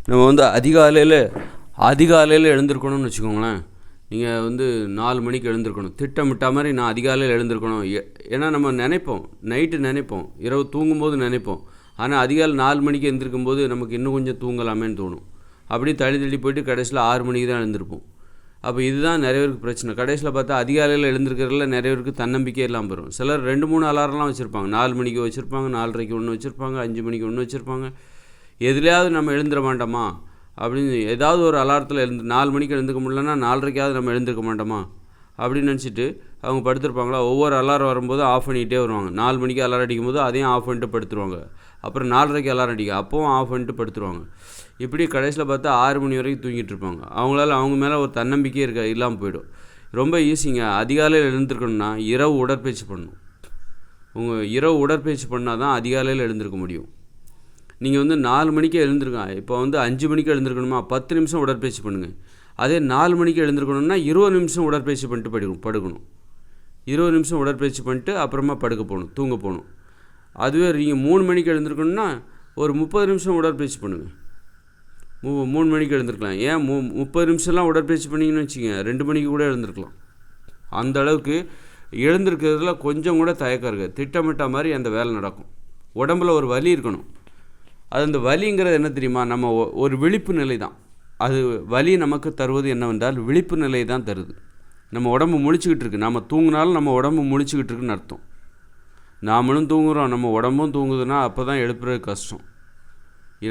நம்ம வந்து அதிகாலையில் எழுந்திருக்கணும்னு வச்சுக்கோங்களேன். நீங்கள் வந்து 4 மணிக்கு எழுந்திருக்கணும். திட்டமிட்ட மாதிரி நான் அதிகாலையில் எழுந்திருக்கணும். ஏன்னா நம்ம நினைப்போம், நைட்டு நினைப்போம், இரவு தூங்கும்போது நினைப்போம். ஆனால் அதிகாலை 4 மணிக்கு எழுந்திருக்கும்போது நமக்கு இன்னும் கொஞ்சம் தூங்கலாமேன்னு தோணும். அப்படியே தள்ளி போயிட்டு கடைசியில் 6 மணிக்கு தான் எழுந்திருப்போம். அப்போ இதுதான் நிறைய பேருக்கு பிரச்சனை. கடைசியில் பார்த்தா அதிகாலையில் எழுந்திருக்கிறதுல நிறைய பேருக்கு தன்னம்பிக்கை இல்லாமல் போயிடும். சிலர் 2-3 அலாரம்லாம் வச்சுருப்பாங்க. 4 மணிக்கு வச்சுருப்பாங்க, 4:30க்கு ஒன்று வச்சுருப்பாங்க, 5 மணிக்கு ஒன்று வச்சுருப்பாங்க. எதுலையாவது நம்ம எழுந்திர மாட்டோமா அப்படின்னு ஏதாவது ஒரு அலாரத்தில் 4 மணிக்கு எழுந்துக்க முடியலன்னா 4:30க்காவது நம்ம எழுந்திருக்க மாட்டோமா அப்படின்னு நினச்சிட்டு அவங்க படுத்திருப்பாங்களா. ஒவ்வொரு அலாரம் வரும்போது ஆஃப் பண்ணிகிட்டே வருவாங்க. 4 மணிக்கு அலாரம் அடிக்கும்போது அதையும் ஆஃப் பண்ணிட்டு படுத்துருவாங்க. அப்புறம் 4:30க்கு அலாரம் அடிக்கும், அப்போவும் ஆஃப் பண்ணிட்டு படுத்துருவாங்க. இப்படி கடைசியில் பார்த்தா 6 மணி வரைக்கும் தூங்கிட்டு இருப்பாங்க. அவங்க மேலே ஒரு தன்னம்பிக்கையே இல்லாமல் போயிடும். ரொம்ப ஈஸிங்க. அதிகாலையில் எழுந்திருக்கணும்னா இரவு உடற்பயிற்சி பண்ணணும். இரவு உடற்பயிற்சி பண்ணால் தான் அதிகாலையில் எழுந்திருக்க முடியும். நீங்கள் வந்து 4 மணிக்கு எழுந்திருக்கேன், இப்போ வந்து 5 மணிக்கு எழுந்திருக்கணுமா, 10 நிமிஷம் உடற்பயிற்சி பண்ணுங்கள். அதே 4 மணிக்கு எழுந்திருக்கணும்னா 20 நிமிஷம் உடற்பயிற்சி பண்ணிட்டு படுக்கணும். 20 நிமிஷம் உடற்பயிற்சி பண்ணிட்டு அப்புறமா தூங்க போகணும். அதுவே நீங்கள் 3 மணிக்கு எழுந்திருக்கணும்னா ஒரு 30 நிமிஷம் உடற்பயிற்சி பண்ணுங்கள். 3 மணிக்கு எழுந்திருக்கலாம். ஏன் 30 நிமிஷம்லாம் உடற்பயிற்சி பண்ணிங்கன்னு வச்சுக்கோங்க, 2 மணிக்கு கூட எழுந்திருக்கலாம். அந்த அளவுக்கு எழுந்திருக்கிறதுல கொஞ்சம் கூட தயக்கம் இருக்குது. திட்டமிட்ட மாதிரி அந்த வேலை நடக்கும். உடம்புல ஒரு வலி இருக்கணும். அந்த வலிங்கிறது என்ன தெரியுமா, நம்ம ஒரு விழிப்பு நிலை தான். அது வலி நமக்கு தருவது என்னவென்றால் விழிப்பு நிலை தான் தருது. நம்ம உடம்பு முழிச்சுக்கிட்டு இருக்குது. நம்ம தூங்கினாலும் நம்ம உடம்பு முழிச்சுக்கிட்டு இருக்குன்னு அர்த்தம். நாமளும் தூங்குகிறோம், நம்ம உடம்பும் தூங்குதுன்னா அப்போ தான் எழுப்புறது கஷ்டம்.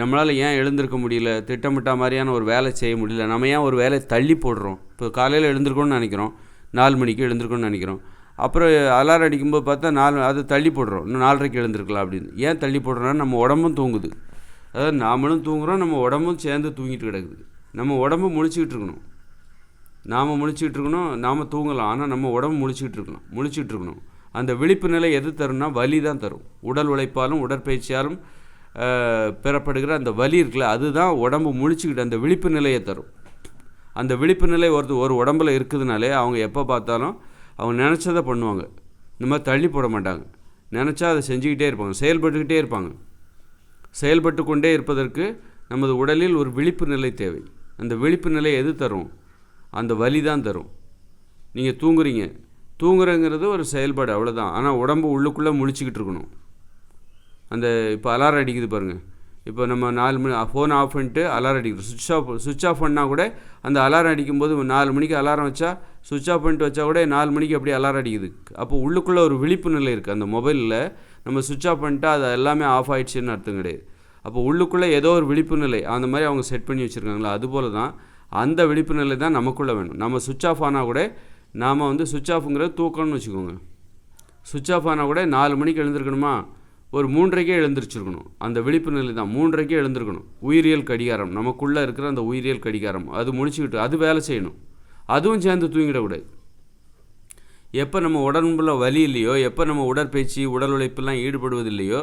நம்மளால் ஏன் எழுந்திருக்க முடியல, திட்டமிட்ட மாதிரியான ஒரு வேலை செய்ய முடியல, நம்ம ஏன் ஒரு வேலையை தள்ளி போடுறோம். இப்போ காலையில் எழுந்திருக்கணும்னு நினைக்கிறோம், 4 மணிக்கு எழுந்திருக்கணும்னு நினைக்கிறோம். அப்புறம் அலாரம் அடிக்கும்போது பார்த்தா அது தள்ளி போடுறோம், இன்னும் 4:30க்கு எழுந்திருக்கலாம் அப்படின்னு. ஏன் தள்ளி போடுறோன்னா நம்ம உடம்பும் தூங்குது. அதாவது நாமளும் தூங்குகிறோம், நம்ம உடம்பும் சேர்ந்து தூங்கிட்டு கிடக்குது. நம்ம உடம்பு முழிச்சிக்கிட்டு இருக்கணும். நாம் முழிச்சிக்கிட்டு இருக்கணும், நாம் தூங்கலாம், ஆனால் நம்ம உடம்பு முழிச்சிக்கிட்டு இருக்கணும். அந்த விழிப்பு நிலை எது தரும்னா வலி தான் தரும். உடல் உழைப்பாலும் உடற்பயிற்சியாலும் பெறப்படுகிற அந்த வலி இருக்குல்ல, அதுதான் உடம்பு முழிச்சிக்கிட்டு அந்த விழிப்பு நிலையை தரும். அந்த விழிப்பு நிலை ஒரு உடம்புல இருக்குதுனாலே அவங்க எப்போ பார்த்தாலும் அவங்க நினச்சதை பண்ணுவாங்க. இந்த மாதிரி தள்ளி போட மாட்டாங்க. நினச்சா அதை செஞ்சுக்கிட்டே இருப்பாங்க, செயல்பட்டுக்கிட்டே இருப்பாங்க. செயல்பட்டு கொண்டே இருப்பதற்கு நமது உடலில் ஒரு விழிப்பு நிலை தேவை. அந்த விழிப்பு நிலை எது தரும்? அந்த வலி தான் தரும். நீங்கள் தூங்குறங்கிறது ஒரு செயல்பாடு, அவ்வளோதான். ஆனால் உடம்பு உள்ளுக்குள்ளே முழிச்சிக்கிட்டு இருக்கணும். அந்த இப்போ அலாரம் அடிக்குது பாருங்கள். இப்போ நம்ம 4 மணி ஃபோன் ஆஃப் பண்ணிட்டு அலாரம் அடிக்கிறோம். சுவிட்ச் ஆஃப் பண்ணால் கூட அந்த அலாரம் அடிக்கும்போது 4 மணிக்கு அலாரம் வச்சா சுவிட்ச் ஆஃப் பண்ணிட்டு வச்சா கூட 4 மணிக்கு அப்படி அலாரம் அடிக்குது. அப்போ உள்ளுக்குள்ளே ஒரு விழிப்பு நிலை இருக்குது. அந்த மொபைலில் நம்ம சுவிட்ச் ஆஃப் பண்ணிட்டா அது எல்லாமே ஆஃப் ஆகிடுச்சின்னு அர்த்தம் கிடையாது. அப்போ உள்ளுக்குள்ளே ஏதோ ஒரு விழிப்பு நிலை அந்த மாதிரி அவங்க செட் பண்ணி வச்சுருக்காங்களா, அதுபோல் தான் அந்த விழிப்பு நிலை தான் நமக்குள்ளே வேணும். நம்ம சுவிட்ச் ஆஃப் ஆனால் கூட நாம் வந்து சுவிட்ச் ஆஃப்ங்கிறது தூக்கணும்னு வச்சுக்கோங்க. சுவிட்ச் ஆஃப் ஆனால் கூட 4 மணிக்கு எழுந்திருக்கணுமா, ஒரு 3:30க்கே எழுந்திரிச்சிருக்கணும். அந்த விழிப்பு நிலை தான் 3:30க்கே எழுந்திருக்கணும். உயிரியல் கடிகாரம், நமக்குள்ளே இருக்கிற அந்த உயிரியல் கடிகாரம் அது முடிச்சுக்கிட்டு அது வேலை செய்யணும். அதுவும் சேர்ந்து தூங்கிடக்கூடாது. எப்போ நம்ம உடம்புல வலி இல்லையோ, எப்போ நம்ம உடற்பயிற்சி உடல் உழைப்பெல்லாம் ஈடுபடுவதில்லையோ,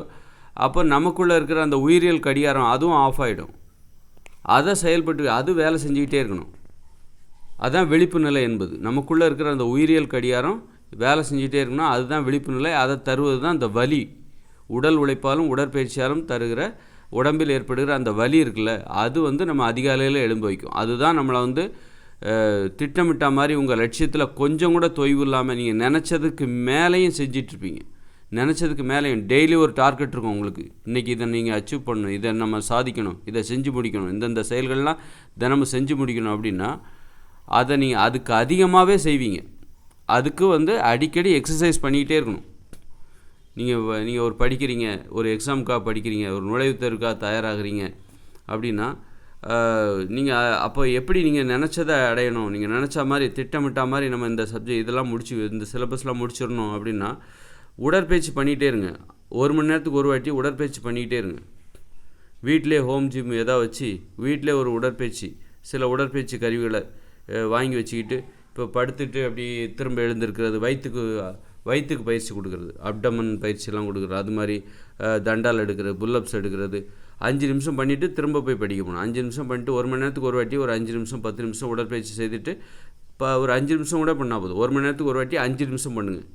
அப்போ நமக்குள்ளே இருக்கிற அந்த உயிரியல் கடிகாரம் அதுவும் ஆஃப் ஆகிடும். அதை அது வேலை செஞ்சுக்கிட்டே இருக்கணும். அதுதான் விழிப்பு நிலை என்பது. நமக்குள்ளே இருக்கிற அந்த உயிரியல் கடிகாரம் வேலை செஞ்சுக்கிட்டே இருக்கணும். அதுதான் விழிப்பு நிலை. அதை தருவது தான் அந்த வலி. உடல் உழைப்பாலும் உடற்பயிற்சியாலும் தருகிற உடம்பில் ஏற்படுகிற அந்த வலி இருக்குல்ல, அது வந்து நம்ம அதிகாலையில் எழும்ப வைக்கும். அதுதான் நம்மளை வந்து திட்டமிட்ட மாதிரி உங்கள் லட்சியத்தில் கொஞ்சம் கூட தொய்வு இல்லாமல் நீங்கள் நினச்சதுக்கு மேலேயும் செஞ்சிட்ருப்பீங்க. நினச்சதுக்கு மேலேயும் டெய்லி ஒரு டார்கெட் இருக்கும் உங்களுக்கு. இன்றைக்கி இதை நீங்கள் அச்சீவ் பண்ணணும், இதை நம்ம சாதிக்கணும், இதை செஞ்சு முடிக்கணும், இந்தந்த செயல்கள்லாம் தினமும் செஞ்சு முடிக்கணும் அப்படின்னா அதை நீங்கள் அதுக்கு அதிகமாகவே செய்வீங்க. அதுக்கு வந்து அடிக்கடி எக்ஸசைஸ் பண்ணிக்கிட்டே இருக்கணும். நீங்கள் ஒரு படிக்கிறீங்க, ஒரு எக்ஸாமுக்காக படிக்கிறீங்க, ஒரு நுழைவுத் தேர்வுக்காக தயாராகிறீங்க அப்படின்னா நீங்கள் அப்போ எப்படி நீங்கள் நினச்சதை அடையணும், நீங்கள் நினச்ச மாதிரி திட்டமிட்ட மாதிரி நம்ம இந்த இதெல்லாம் இந்த சிலபஸ்லாம் முடிச்சிடணும் அப்படின்னா உடற்பயிற்சி பண்ணிகிட்டே இருங்க. 1 மணி நேரத்துக்கு ஒரு வாட்டி உடற்பயிற்சி பண்ணிக்கிட்டே இருங்க. வீட்டிலே ஹோம் ஜிம் எதாவது வச்சு வீட்டிலே ஒரு உடற்பயிற்சி சில உடற்பயிற்சி கருவிகளை வாங்கி வச்சுக்கிட்டு இப்போ படுத்துட்டு அப்படி திரும்ப எழுந்திருக்கிறது, வயிற்றுக்கு பயிற்சி கொடுக்குறது, அப்டமன் பயிற்சியெல்லாம் கொடுக்குறது, அது மாதிரி தண்டால் எடுக்கிறது, புல்லப்ஸ் எடுக்கிறது, 5 நிமிஷம் பண்ணிவிட்டு திரும்ப போய் படிக்க போகணும். 5 நிமிஷம் பண்ணிட்டு 1 மணி நேரத்துக்கு ஒரு வாட்டி ஒரு 5 நிமிஷம் 10 நிமிஷம் உடற்பயிற்சி செய்துட்டு இப்போ ஒரு 5 நிமிஷம் கூட பண்ணால் போதும். 1 மணி நேரத்துக்கு ஒரு வாட்டி 5 நிமிஷம் பண்ணுங்கள்.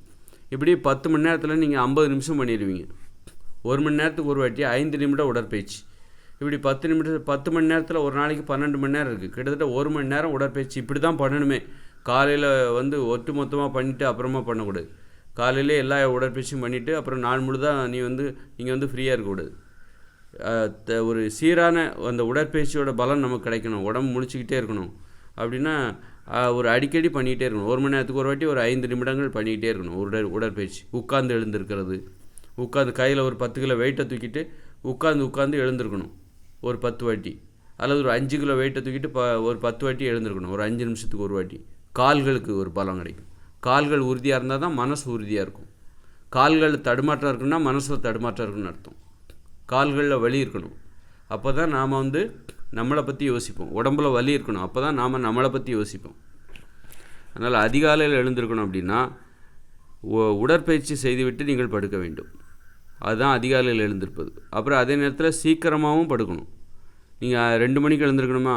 இப்படி 10 மணி நேரத்தில் நீங்கள் 50 நிமிஷம் பண்ணிடுவீங்க. 1 மணி நேரத்துக்கு ஒரு வாட்டி 5 நிமிடம் உடற்பயிற்சி. இப்படி 10 மணி நேரத்தில் ஒரு நாளைக்கு 12 மணி நேரம் இருக்குது. கிட்டத்தட்ட 1 மணி நேரம் உடற்பயிற்சி இப்படி தான் பண்ணணுமே. காலையில் வந்து ஒட்டு மொத்தமாக பண்ணிவிட்டு அப்புறமா பண்ணக்கூடாது. காலையிலே எல்லா உடற்பயிற்சியும் பண்ணிவிட்டு அப்புறம் நாள் முழுதாக நீங்கள் வந்து ஃப்ரீயாக இருக்கக்கூடாது. ஒரு சீரான அந்த உடற்பயிற்சியோட பலன் நமக்கு கிடைக்கணும். உடம்பு முழிச்சிக்கிட்டே இருக்கணும். அப்படின்னா ஒரு அடிக்கடி பண்ணிகிட்டே இருக்கணும். 1 மணி நேரத்துக்கு ஒரு வாட்டி ஒரு 5 நிமிடங்கள் பண்ணிக்கிட்டே இருக்கணும் உடற்பயிற்சி. உட்கார்ந்து எழுந்திருக்கிறது, உட்காந்து கையில் ஒரு 10 கிலோ வெயிட்டை தூக்கிட்டு உட்காந்து எழுந்திருக்கணும் ஒரு 10 வாட்டி, அல்லது ஒரு 5 கிலோ வெயிட்டை தூக்கிட்டு ஒரு 10 வாட்டி எழுந்திருக்கணும் ஒரு 5 நிமிஷத்துக்கு ஒரு வாட்டி. கால்களுக்கு ஒரு பலம் கிடைக்கும். கால்கள் உறுதியாக இருந்தால் தான் மனசு உறுதியாக இருக்கும். கால்கள் தடுமாற்றம் இருக்குன்னா மனசில் தடுமாற்றம் இருக்குன்னு அர்த்தம். கால்களில் வலி இருக்கணும். அப்போ தான் நாம் வந்து நம்மளை பற்றி யோசிப்போம். உடம்புல வலி இருக்கணும். அப்போ தான் நாம் நம்மளை பற்றி யோசிப்போம். அதனால் அதிகாலையில் எழுந்திருக்கணும். அப்படின்னா உடற்பயிற்சி செய்துவிட்டு நீங்கள் படுக்க வேண்டும். அதுதான் அதிகாலையில் எழுந்திருப்பது. அப்புறம் அதே நேரத்தில் சீக்கிரமாகவும் படுக்கணும். நீங்கள் 2 மணிக்கு எழுந்திருக்கணுமா,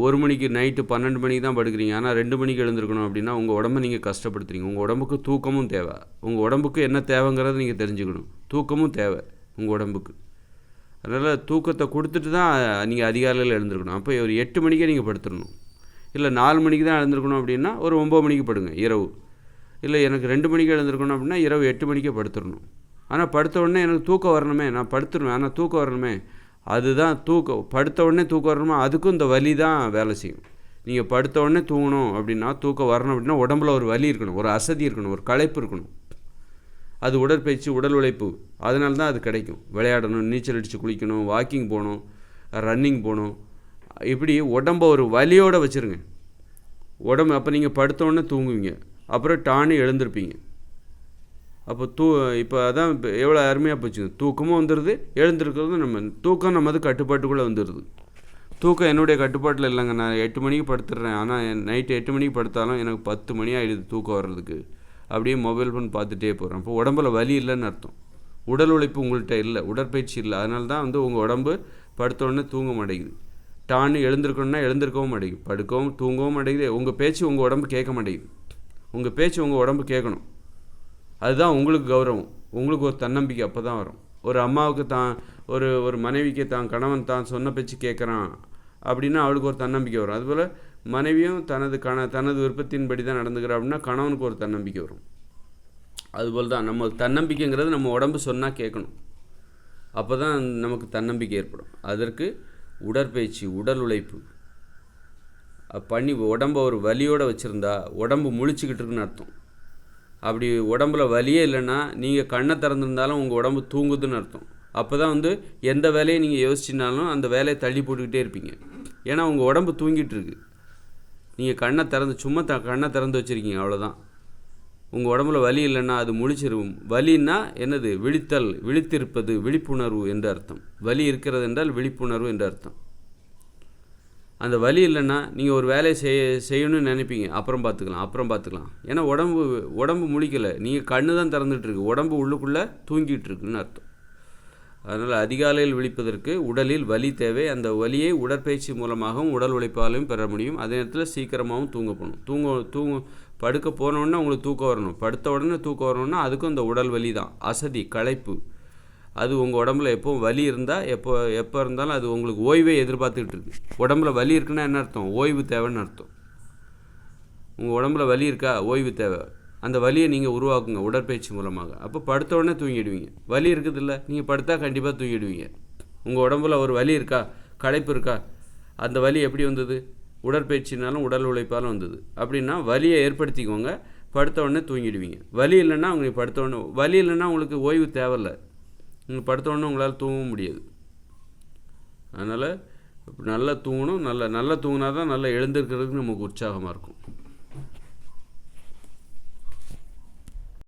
1 மணிக்கு நைட்டு 12 மணிக்கு தான் படுக்கிறீங்க, ஆனால் 2 மணிக்கு எழுந்திருக்கணும் அப்படின்னா உங்கள் உடம்பை நீங்கள் கஷ்டப்படுத்துறீங்க. உங்கள் உடம்புக்கு தூக்கமும் தேவை. உங்கள் உடம்புக்கு என்ன தேவைங்கிறத நீங்கள் தெரிஞ்சுக்கணும். தூக்கமும் தேவை உங்கள் உடம்புக்கு. அதனால் தூக்கத்தை கொடுத்துட்டு தான் நீங்கள் அதிகாலையில் எழுந்திருக்கணும். அப்போ ஒரு 8 மணிக்கே நீங்கள் படுத்துடணும். இல்லை 4 மணிக்கு தான் எழுந்திருக்கணும் அப்படின்னா ஒரு 9 மணிக்கு படுங்க இரவு. இல்லை எனக்கு 2 மணிக்கு எழுந்திருக்கணும் அப்படின்னா இரவு 8 மணிக்கே படுத்துடணும். ஆனால் படுத்த உடனே எனக்கு தூக்கம் வரணுமே, நான் படுத்துருவேன், ஆனால் தூக்கம் வரணுமே. அதுதான் படுத்த உடனே தூக்கம் வரணுமா, அதுக்கும் இந்த வலி தான் வேலை செய்யும். நீங்கள் படுத்த உடனே தூங்கணும் அப்படின்னா, தூக்கம் வரணும் அப்படின்னா உடம்புல ஒரு வலி இருக்கணும், ஒரு அசதி இருக்கணும், ஒரு களைப்பு இருக்கணும். அது உடற்பயிற்சி, உடல் உழைப்பு. அதனால தான் அது கிடைக்கும். விளையாடணும், நீச்சல் அடித்து குளிக்கணும், வாக்கிங் போகணும், ரன்னிங் போகணும். இப்படி உடம்பை ஒரு வலியோடு வச்சுருங்க. அப்போ நீங்கள் படுத்த உடனே தூங்குவீங்க, அப்புறம் டானு எழுந்திருப்பீங்க. அப்போ இப்போ அதான் இப்போ எவ்வளோ அருமையாக போச்சு. தூக்கமும் வந்துடுது, எழுந்திருக்கிறது தூக்கம் நமது கட்டுப்பாட்டுக்குள்ளே வந்துடுது. தூக்கம் என்னுடைய கட்டுப்பாட்டில் இல்லைங்க. நான் 8 மணிக்கு படுத்துடுறேன், ஆனால் நைட்டு 8 மணிக்கு படுத்தாலும் எனக்கு 10 மணி ஆகிடுது தூக்கம் வர்றதுக்கு. அப்படியே மொபைல் ஃபோன் பார்த்துட்டே போகிறேன். அப்போ உடம்புல வலி இல்லைன்னு அர்த்தம். உடல் உழைப்பு உங்கள்கிட்ட இல்லை, உடற்பயிற்சி இல்லை. அதனால தான் வந்து உங்கள் உடம்பு படுத்த உடனே தூங்க மாட்டேங்குது. டான்னு எழுந்திருக்கணும்னா எழுந்திருக்கவும் மாட்டேங்குது, படுக்கவும் தூங்கவும் மாட்டேங்குது. உங்கள் பேச்சு உங்கள் உடம்பு கேட்க மாட்டேங்குது. உங்கள் பேச்சு உங்கள் உடம்பு கேட்கணும். அதுதான் உங்களுக்கு கௌரவம், உங்களுக்கு ஒரு தன்னம்பிக்கை அப்போ தான் வரும். ஒரு அம்மாவுக்கு ஒரு மனைவிக்கு கணவன் சொன்ன பேச்சு கேட்குறான் அப்படின்னா அவளுக்கு ஒரு தன்னம்பிக்கை வரும். அதுபோல் மனைவியும் தனது விருப்பத்தின்படி தான் நடந்துக்கிறா அப்படின்னா கணவனுக்கு ஒரு தன்னம்பிக்கை வரும். அதுபோல் தான் நம்ம தன்னம்பிக்கைங்கிறது நம்ம உடம்பு சொன்னால் கேட்கணும். அப்போ தான் நமக்கு தன்னம்பிக்கை ஏற்படும். அதற்கு உடற்பயிற்சி, உடல் உழைப்பு பண்ணி உடம்பை ஒரு வலியோடு வச்சுருந்தா உடம்பு முழிச்சுக்கிட்டு இருக்குன்னு அர்த்தம். அப்படி உடம்புல வலியே இல்லைன்னா நீங்கள் கண்ணை திறந்துருந்தாலும் உங்கள் உடம்பு தூங்குதுன்னு அர்த்தம். அப்போ தான் வந்து எந்த வேலையை நீங்கள் யோசிச்சினாலும் அந்த வேலையை தள்ளி போட்டுக்கிட்டே இருப்பீங்க. ஏன்னா உங்கள் உடம்பு தூங்கிட்டு இருக்கு. நீங்கள் கண்ணை திறந்து வச்சுருக்கீங்க, அவ்வளோதான். உங்கள் உடம்புல வலி இல்லைன்னா அது முழிச்சிரும். வலின்னா என்னது? விழித்திருப்பது, விழிப்புணர்வு என்று அர்த்தம். வலி இருக்கிறது என்றால் விழிப்புணர்வு என்று அர்த்தம். அந்த வலி இல்லைன்னா நீங்கள் ஒரு வேலையை செய்யணும்னு நினைப்பீங்க, அப்புறம் பார்த்துக்கலாம். ஏன்னா உடம்பு முழிக்கலை, நீங்கள் கண்ணு தான் திறந்துட்டுருக்கு, உடம்பு உள்ளுக்குள்ளே தூங்கிட்டு இருக்குன்னு அர்த்தம். அதனால் அதிகாலையில் விழிப்பதற்கு உடலில் வலி தேவை. அந்த வலியை உடற்பயிற்சி மூலமாகவும் உடல் உழைப்பாலையும் பெற முடியும். அதே நேரத்தில் சீக்கிரமாகவும் தூங்க படுக்க போனோடனே உங்களுக்கு தூக்கம் வரணும். படுத்த உடனே தூக்கம் வரணும்னா அதுக்கும் இந்த உடல் வலி தான், அசதி, களைப்பு. அது உங்கள் உடம்புல எப்போவும் வலி இருந்தால் எப்போ இருந்தாலும் அது உங்களுக்கு ஓய்வை எதிர்பார்த்துக்கிட்டு இருக்கு. உடம்புல வலி இருக்குன்னா என்ன அர்த்தம்? ஓய்வு தேவைன்னு அர்த்தம். உங்கள் உடம்புல வலி இருக்கா? ஓய்வு தேவை. அந்த வலியை நீங்கள் உருவாக்குங்க உடற்பயிற்சி மூலமாக. அப்போ படுத்த உடனே தூங்கிடுவீங்க. வலி இருக்குது இல்லை, நீங்கள் படுத்தா கண்டிப்பாக தூங்கிடுவீங்க. உங்கள் உடம்புல ஒரு வலி இருக்கா, களைப்பு இருக்கா? அந்த வலி எப்படி வந்தது? உடற்பயிற்சினாலும் உடல் உழைப்பாலும் வந்தது. அப்படின்னா வலியை ஏற்படுத்திக்கோங்க, படுத்த உடனே தூங்கிடுவீங்க. வலி இல்லைன்னா உங்களுக்கு ஓய்வு தேவையில்லை. நீங்கள் படுத்த உடனே உங்களால் தூங்கவும் முடியாது. அதனால் நல்லா தூங்கணும். நல்லா தூங்கினா தான் நல்லா எழுந்திருக்கிறதுக்கு நமக்கு உற்சாகமாக இருக்கும்.